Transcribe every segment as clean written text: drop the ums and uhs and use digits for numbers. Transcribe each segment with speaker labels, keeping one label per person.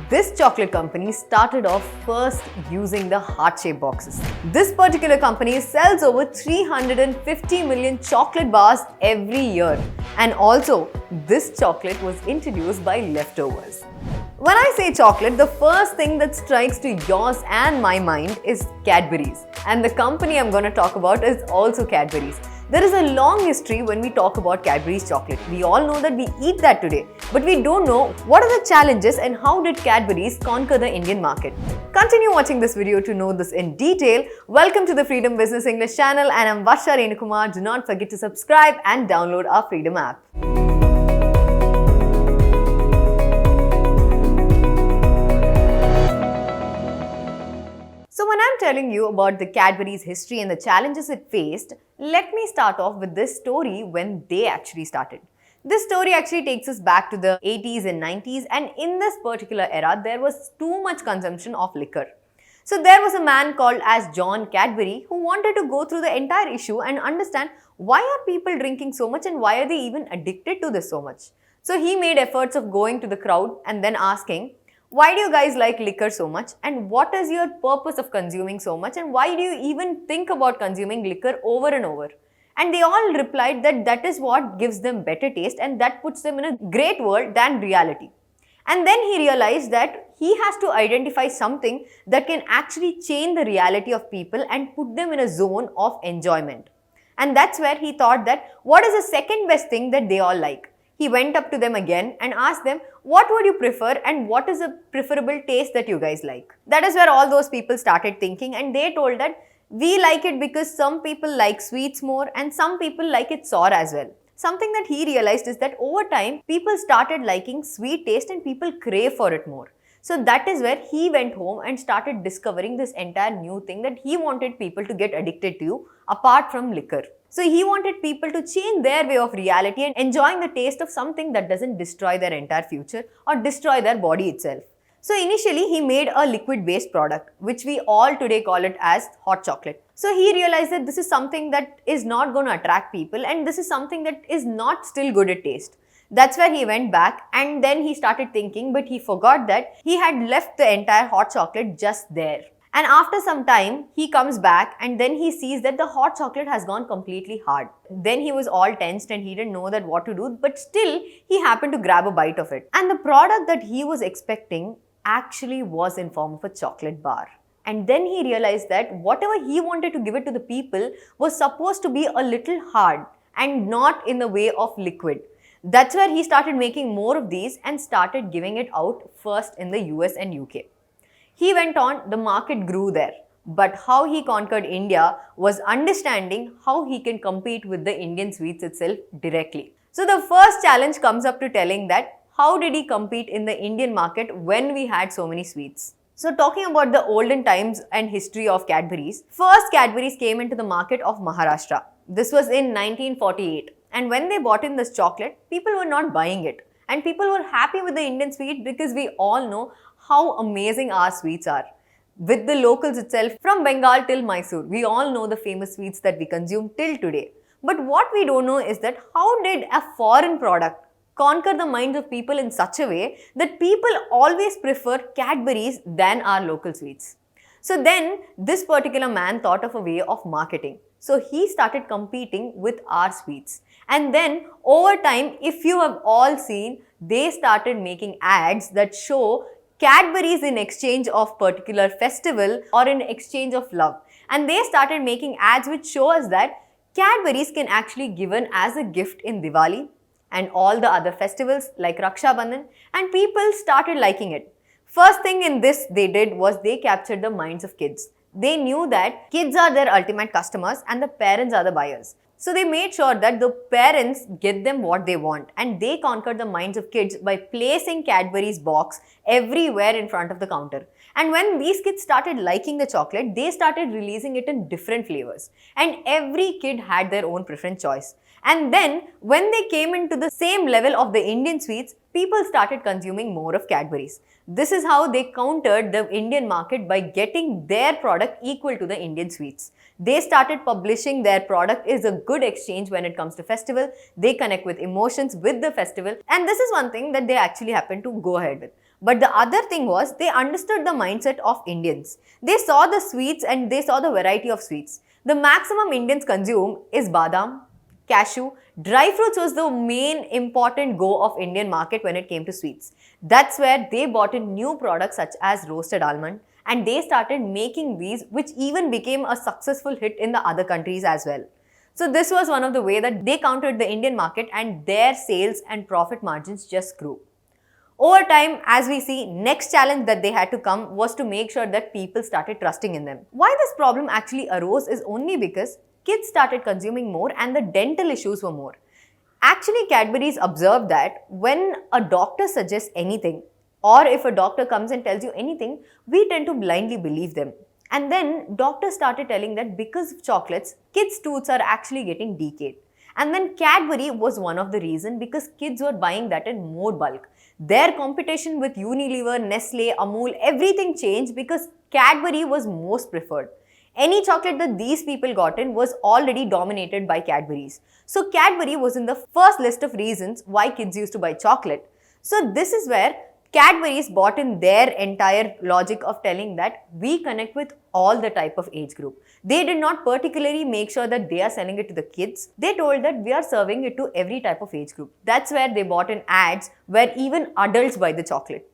Speaker 1: This chocolate company started off first using the heart-shaped boxes. This particular company sells over 350 million chocolate bars every year. And also, this chocolate was introduced by leftovers. When I say chocolate, the first thing that strikes to yours and my mind is Cadbury's. And the company I'm going to talk about is also Cadbury's. There is a long history when we talk about Cadbury's chocolate. We all know that we eat that today, but we don't know what are the challenges and how did Cadbury's conquer the Indian market. Continue watching this video to know this in detail. Welcome to the Freedom Business English channel and I'm Varsha Renukumar. Do not forget to subscribe and download our Freedom app. So when I'm telling you about the Cadbury's history and the challenges it faced, let me start off with this story when they actually started. This story actually takes us back to the 80s and 90s, and in this particular era, there was too much consumption of liquor. So there was a man called as John Cadbury who wanted to go through the entire issue and understand why are people drinking so much and why are they even addicted to this so much. So he made efforts of going to the crowd and then asking, why do you guys like liquor so much and what is your purpose of consuming so much and why do you even think about consuming liquor over and over? And they all replied that that is what gives them better taste and that puts them in a great world than reality. And then he realized that he has to identify something that can actually change the reality of people and put them in a zone of enjoyment. And that's where he thought that what is the second best thing that they all like? He went up to them again and asked them, what would you prefer and what is the preferable taste that you guys like? That is where all those people started thinking and they told that we like it because some people like sweets more and some people like it sour as well. Something that he realized is that over time, people started liking sweet taste and people crave for it more. So that is where he went home and started discovering this entire new thing that he wanted people to get addicted to apart from liquor. So he wanted people to change their way of reality and enjoying the taste of something that doesn't destroy their entire future or destroy their body itself. So initially he made a liquid based product which we all today call it as hot chocolate. So he realized that this is something that is not going to attract people and this is something that is not still good at taste. That's where he went back and then he started thinking, but he forgot that he had left the entire hot chocolate just there. And after some time, he comes back and then he sees that the hot chocolate has gone completely hard. Then he was all tensed and he didn't know that what to do, but still he happened to grab a bite of it. And the product that he was expecting actually was in form of a chocolate bar. And then he realized that whatever he wanted to give it to the people was supposed to be a little hard and not in the way of liquid. That's where he started making more of these and started giving it out first in the US and UK. He went on, the market grew there. But how he conquered India was understanding how he can compete with the Indian sweets itself directly. So the first challenge comes up to telling that how did he compete in the Indian market when we had so many sweets? So talking about the olden times and history of Cadbury's, first Cadbury's came into the market of Maharashtra. This was in 1948. And when they bought in this chocolate, people were not buying it. And people were happy with the Indian sweet because we all know how amazing our sweets are. With the locals itself, from Bengal till Mysore, we all know the famous sweets that we consume till today. But what we don't know is that how did a foreign product conquer the minds of people in such a way that people always prefer Cadbury's than our local sweets. So then this particular man thought of a way of marketing. So he started competing with our sweets. And then over time, if you have all seen, they started making ads that show Cadbury's in exchange of particular festival or in exchange of love. And they started making ads which show us that Cadbury's can actually given as a gift in Diwali and all the other festivals like Raksha Bandhan, and people started liking it. First thing in this they did was they captured the minds of kids. They knew that kids are their ultimate customers and the parents are the buyers. So they made sure that the parents get them what they want and they conquered the minds of kids by placing Cadbury's box everywhere in front of the counter. And when these kids started liking the chocolate, they started releasing it in different flavors. And every kid had their own preference choice. And then when they came into the same level of the Indian sweets, people started consuming more of Cadbury's. This is how they countered the Indian market by getting their product equal to the Indian sweets. They started publishing their product is a good exchange when it comes to festival. They connect with emotions with the festival, and this is one thing that they actually happen to go ahead with. But the other thing was they understood the mindset of Indians. They saw the sweets and they saw the variety of sweets. The maximum Indians consume is badam, cashew. Dry fruits was the main important go of Indian market when it came to sweets. That's where they bought in new products such as roasted almond, and they started making these, which even became a successful hit in the other countries as well. So this was one of the way that they countered the Indian market, and their sales and profit margins just grew. Over time, as we see, next challenge that they had to come was to make sure that people started trusting in them. Why this problem actually arose is only because kids started consuming more and the dental issues were more. Actually, Cadbury's observed that when a doctor suggests anything, or if a doctor comes and tells you anything, we tend to blindly believe them. And then doctors started telling that because of chocolates, kids' tooths are actually getting decayed. And then Cadbury was one of the reasons because kids were buying that in more bulk. Their competition with Unilever, Nestle, Amul, everything changed because Cadbury was most preferred. Any chocolate that these people got in was already dominated by Cadbury's. So Cadbury was in the first list of reasons why kids used to buy chocolate. So this is where Cadbury's bought in their entire logic of telling that we connect with all the type of age group. They did not particularly make sure that they are selling it to the kids. They told that we are serving it to every type of age group. That's where they bought in ads where even adults buy the chocolate.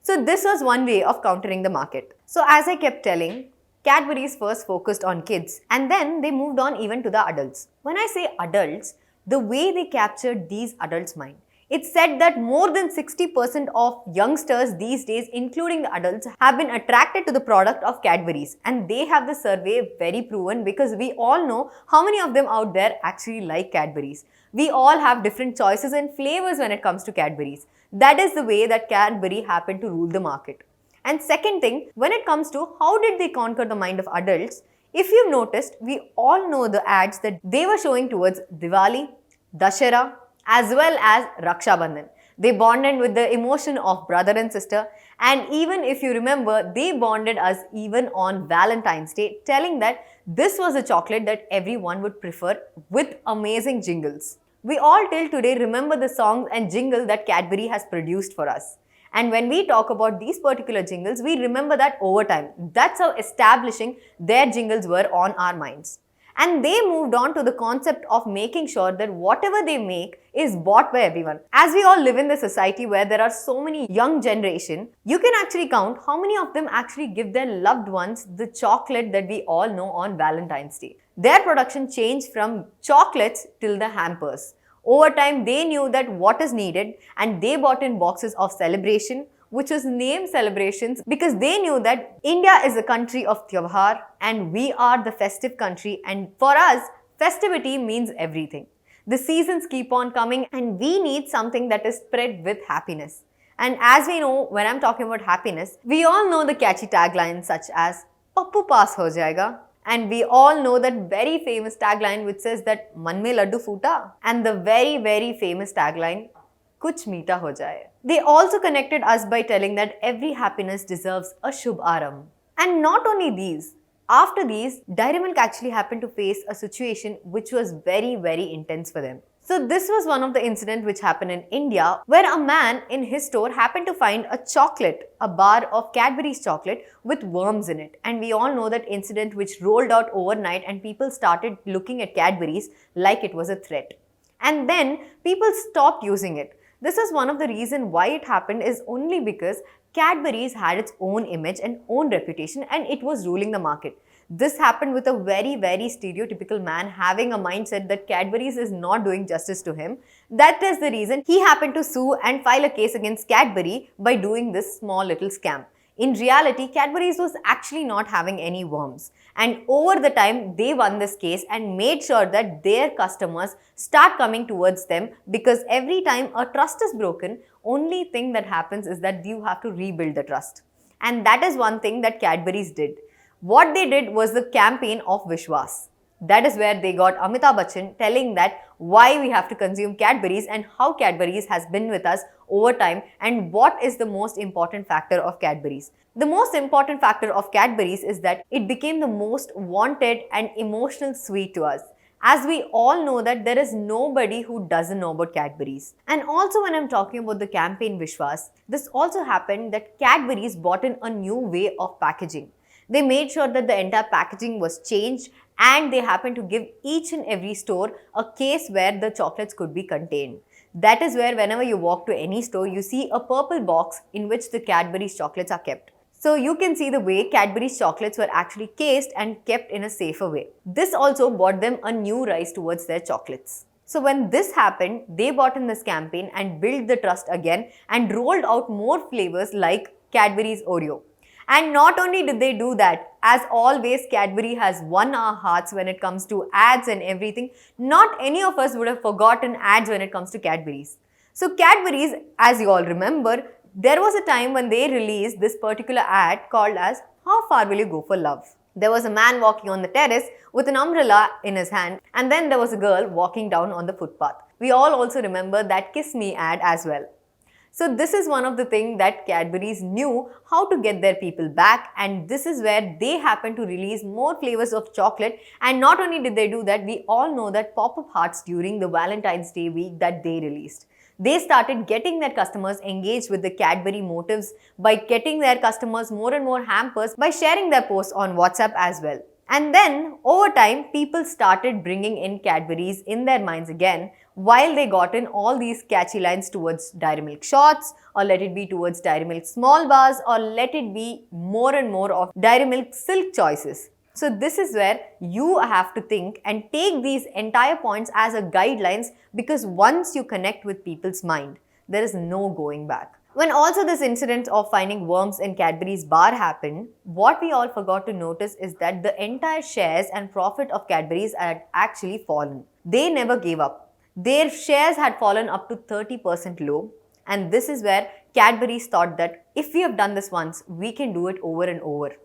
Speaker 1: So this was one way of countering the market. So as I kept telling, Cadbury's first focused on kids and then they moved on even to the adults. When I say adults, the way they captured these adults' mind. It's said that more than 60% of youngsters these days, including the adults, have been attracted to the product of Cadbury's. And they have the survey very proven because we all know how many of them out there actually like Cadbury's. We all have different choices and flavors when it comes to Cadbury's. That is the way that Cadbury happened to rule the market. And second thing, when it comes to how did they conquer the mind of adults, if you've noticed, we all know the ads that they were showing towards Diwali, Dussehra, as well as Raksha Bandhan. They bonded with the emotion of brother and sister, and even if you remember, they bonded us even on Valentine's Day, telling that this was a chocolate that everyone would prefer with amazing jingles. We all till today remember the songs and jingle that Cadbury has produced for us. And when we talk about these particular jingles, we remember that over time. That's how establishing their jingles were on our minds. And they moved on to the concept of making sure that whatever they make is bought by everyone. As we all live in the society where there are so many young generation, you can actually count how many of them actually give their loved ones the chocolate that we all know on Valentine's Day. Their production changed from chocolates till the hampers. Over time, they knew that what is needed and they bought in boxes of celebration, which was named celebrations because they knew that India is a country of Tyauhar and we are the festive country, and for us, festivity means everything. The seasons keep on coming and we need something that is spread with happiness. And as we know, when I'm talking about happiness, we all know the catchy taglines such as Pappu pass ho jayega. And we all know that very famous tagline which says that Man mein laddu phoota, and the very famous tagline Kuch meeta ho jaye. They also connected us by telling that every happiness deserves a Shubh Aarambh. And not only these, after these, Dairy Milk actually happened to face a situation which was very intense for them. So this was one of the incidents which happened in India where a man in his store happened to find a chocolate, a bar of Cadbury's chocolate with worms in it. And we all know that incident which rolled out overnight and people started looking at Cadbury's like it was a threat. And then people stopped using it. This is one of the reasons why it happened is only because Cadbury's had its own image and own reputation and it was ruling the market. This happened with a very stereotypical man having a mindset that Cadbury's is not doing justice to him. That is the reason he happened to sue and file a case against Cadbury by doing this small little scam. In reality, Cadbury's was actually not having any worms. And over the time, they won this case and made sure that their customers start coming towards them because every time a trust is broken, only thing that happens is that you have to rebuild the trust. And that is one thing that Cadbury's did. What they did was the campaign of Vishwas. That is where they got Amitabh Bachchan telling that why we have to consume Cadbury's and how Cadbury's has been with us over time and what is the most important factor of Cadbury's. The most important factor of Cadbury's is that it became the most wanted and emotional sweet to us. as we all know that there is nobody who doesn't know about Cadbury's. And also when I'm talking about the campaign Vishwas, this also happened that Cadbury's brought in a new way of packaging. They made sure that the entire packaging was changed, and they happened to give each and every store a case where the chocolates could be contained. That is where whenever you walk to any store, you see a purple box in which the Cadbury's chocolates are kept. So you can see the way Cadbury's chocolates were actually cased and kept in a safer way. This also brought them a new rise towards their chocolates. So when this happened, they bought in this campaign and built the trust again and rolled out more flavors like Cadbury's Oreo. And not only did they do that, as always, Cadbury has won our hearts when it comes to ads and everything. Not any of us would have forgotten ads when it comes to Cadbury's. So Cadbury's, as you all remember, there was a time when they released this particular ad called as "How Far Will You Go for Love?" There was a man walking on the terrace with an umbrella in his hand, and then there was a girl walking down on the footpath. We all also remember that "Kiss Me" ad as well. So this is one of the things that Cadbury's knew how to get their people back, and this is where they happened to release more flavors of chocolate. And not only did they do that, we all know that pop-up hearts during the Valentine's Day week that they released. They started getting their customers engaged with the Cadbury motives by getting their customers more and more hampers by sharing their posts on WhatsApp as well. And then over time, people started bringing in Cadbury's in their minds again, while they got in all these catchy lines towards Dairy Milk Shots, or let it be towards Dairy Milk Small Bars, or let it be more and more of Dairy Milk Silk choices. So this is where you have to think and take these entire points as a guidelines, because once you connect with people's mind, there is no going back. When also this incident of finding worms in Cadbury's bar happened, what we all forgot to notice is that the entire shares and profit of Cadbury's had actually fallen. They never gave up. Their shares had fallen up to 30% low, and this is where Cadbury's thought that if we have done this once, we can do it over and over.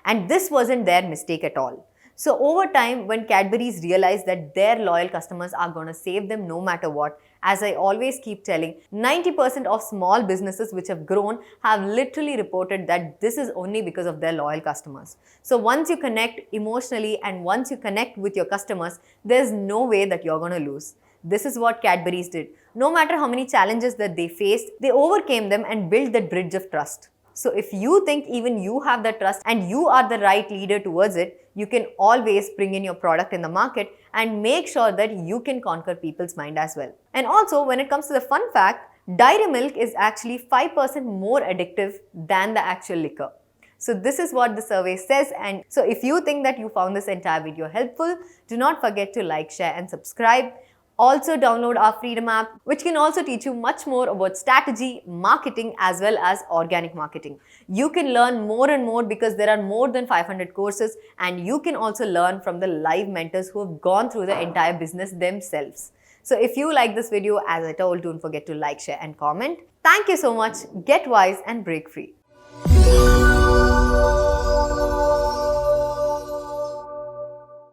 Speaker 1: And this wasn't their mistake at all. So over time, when Cadbury's realized that their loyal customers are going to save them no matter what, as I always keep telling, 90% of small businesses which have grown have literally reported that this is only because of their loyal customers. So once you connect emotionally and once you connect with your customers, there's no way that you're going to lose. This is what Cadbury's did. No matter how many challenges that they faced, they overcame them and built that bridge of trust. So if you think even you have that trust and you are the right leader towards it, you can always bring in your product in the market and make sure that you can conquer people's mind as well. And also, when it comes to the fun fact, Dairy Milk is actually 5% more addictive than the actual liquor. So this is what the survey says. And so if you think that you found this entire video helpful, do not forget to like, share and subscribe. Also download our Freedom app, which can also teach you much more about strategy, marketing as well as organic marketing. You can learn more and more because there are more than 500 courses, and you can also learn from the live mentors who have gone through the entire business themselves. So if you like this video, as I told, don't forget to like, share and comment. Thank you so much. Get wise and break free.